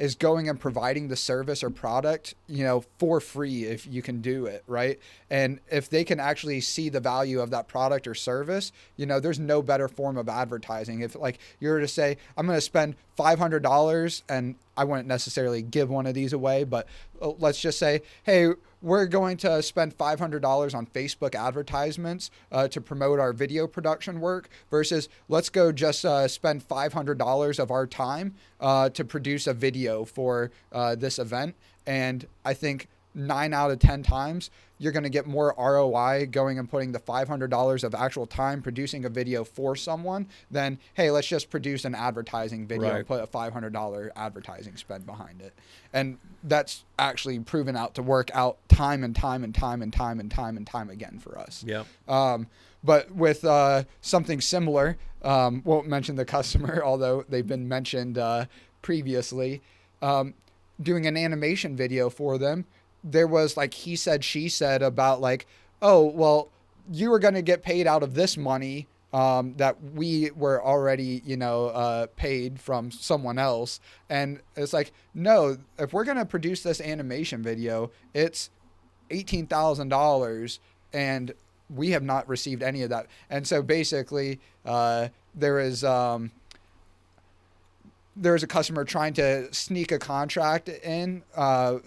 is going and providing the service or product, for free if you can do it, right? And if they can actually see the value of that product or service, there's no better form of advertising. If like you were to say, I'm going to spend $500, and I wouldn't necessarily give one of these away, but let's just say, hey, we're going to spend $500 on Facebook advertisements to promote our video production work versus let's go just spend $500 of our time to produce a video for this event. And I think 9 out of 10 times, you're going to get more ROI going and putting the $500 of actual time producing a video for someone than, hey, let's just produce an advertising video and put a $500 advertising spend behind it. And that's actually proven out to work out time and time and time and time and time and time again for us. Yeah. But with something similar, won't mention the customer, although they've been mentioned previously, doing an animation video for them. There was like he said, she said about like, oh, well, you were going to get paid out of this money that we were already, paid from someone else. And it's like, no, if we're going to produce this animation video, it's $18,000 and we have not received any of that. And so basically there is a customer trying to sneak a contract in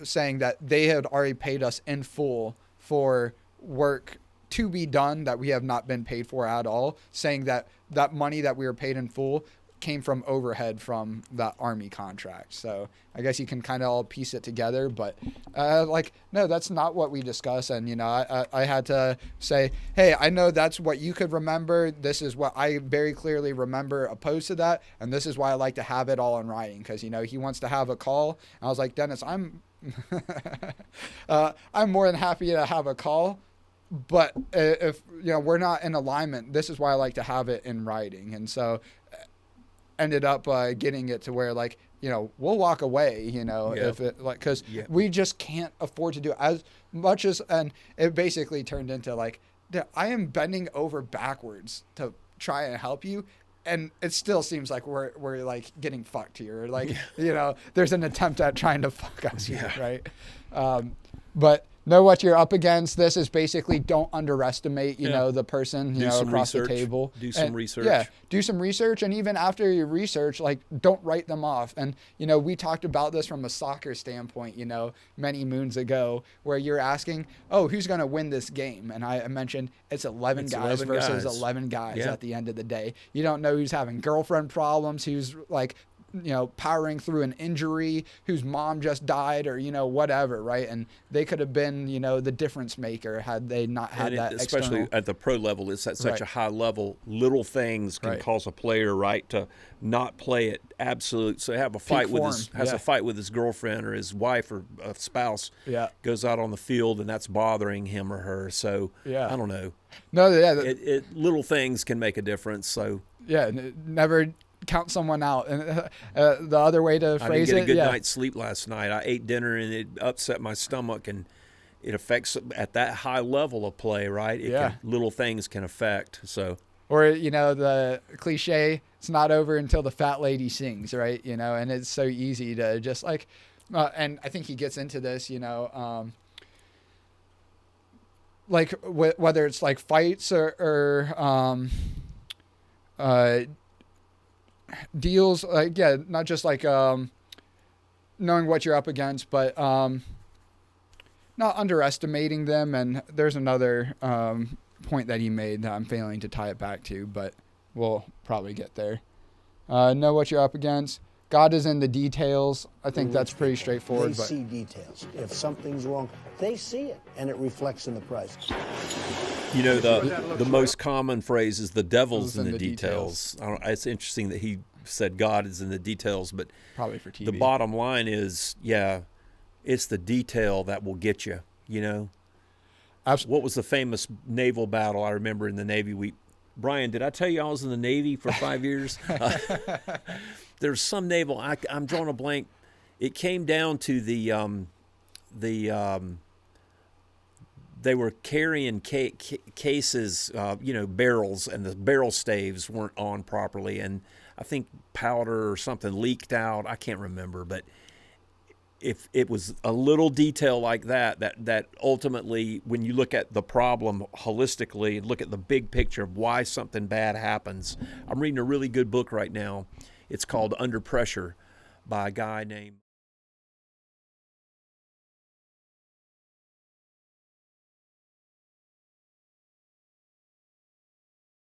saying that they had already paid us in full for work to be done that we have not been paid for at all, saying that that money that we were paid in full came from overhead from that Army contract. So I guess you can kind of all piece it together, but no, that's not what we discuss. And, I had to say, hey, I know that's what you could remember. This is what I very clearly remember opposed to that. And this is why I like to have it all in writing. Because, he wants to have a call. And I was like, Dennis, I'm more than happy to have a call. But if, we're not in alignment, this is why I like to have it in writing. And so ended up getting it to where we'll walk away, if it because we just can't afford to do as much as, and it basically turned into I am bending over backwards to try and help you. And it still seems like we're getting fucked here. There's an attempt at trying to fuck us here. Right. But know what you're up against. This is basically don't underestimate, the person, across the table. Do some research. Yeah, do some research. And even after you research, don't write them off. And, we talked about this from a soccer standpoint, many moons ago, where you're asking, oh, who's going to win this game? And I mentioned it's 11 guys versus 11 guys at the end of the day. You don't know who's having girlfriend problems, who's powering through an injury, whose mom just died or, whatever, right? And they could have been, the difference maker had they not had that especially external. At the pro level, it's at such a high level, little things can cause a player, to not play it absolute. So have a fight with a fight with his girlfriend or his wife or a spouse, goes out on the field and that's bothering him or her. So I don't know. No, little things can make a difference. So never count someone out. And the other way to phrase it, I didn't get a good night's sleep last night. I ate dinner and it upset my stomach, and it affects at that high level of play, right? Little things can affect. So, or the cliche, it's not over until the fat lady sings, right? And it's so easy to just and I think he gets into this, whether it's fights or deals, not just knowing what you're up against, but not underestimating them. And there's another point that he made that I'm failing to tie it back to, but we'll probably get there. Know what you're up against. God is in the details. I think that's pretty straightforward. They see details. If something's wrong, they see it, and it reflects in the price. The most common phrase is the devil's in the details. It's interesting that he said God is in the details, but probably for TV. The bottom line is, it's the detail that will get you, Absolutely. What was the famous naval battle I remember in the Navy? Brian, did I tell you I was in the Navy for 5 years? There's some naval, I'm drawing a blank. It came down to they were carrying cases, barrels, and the barrel staves weren't on properly, and I think powder or something leaked out. I can't remember, but if it was a little detail like that ultimately, when you look at the problem holistically and look at the big picture of why something bad happens. I'm reading a really good book right now. It's called Under Pressure by a guy named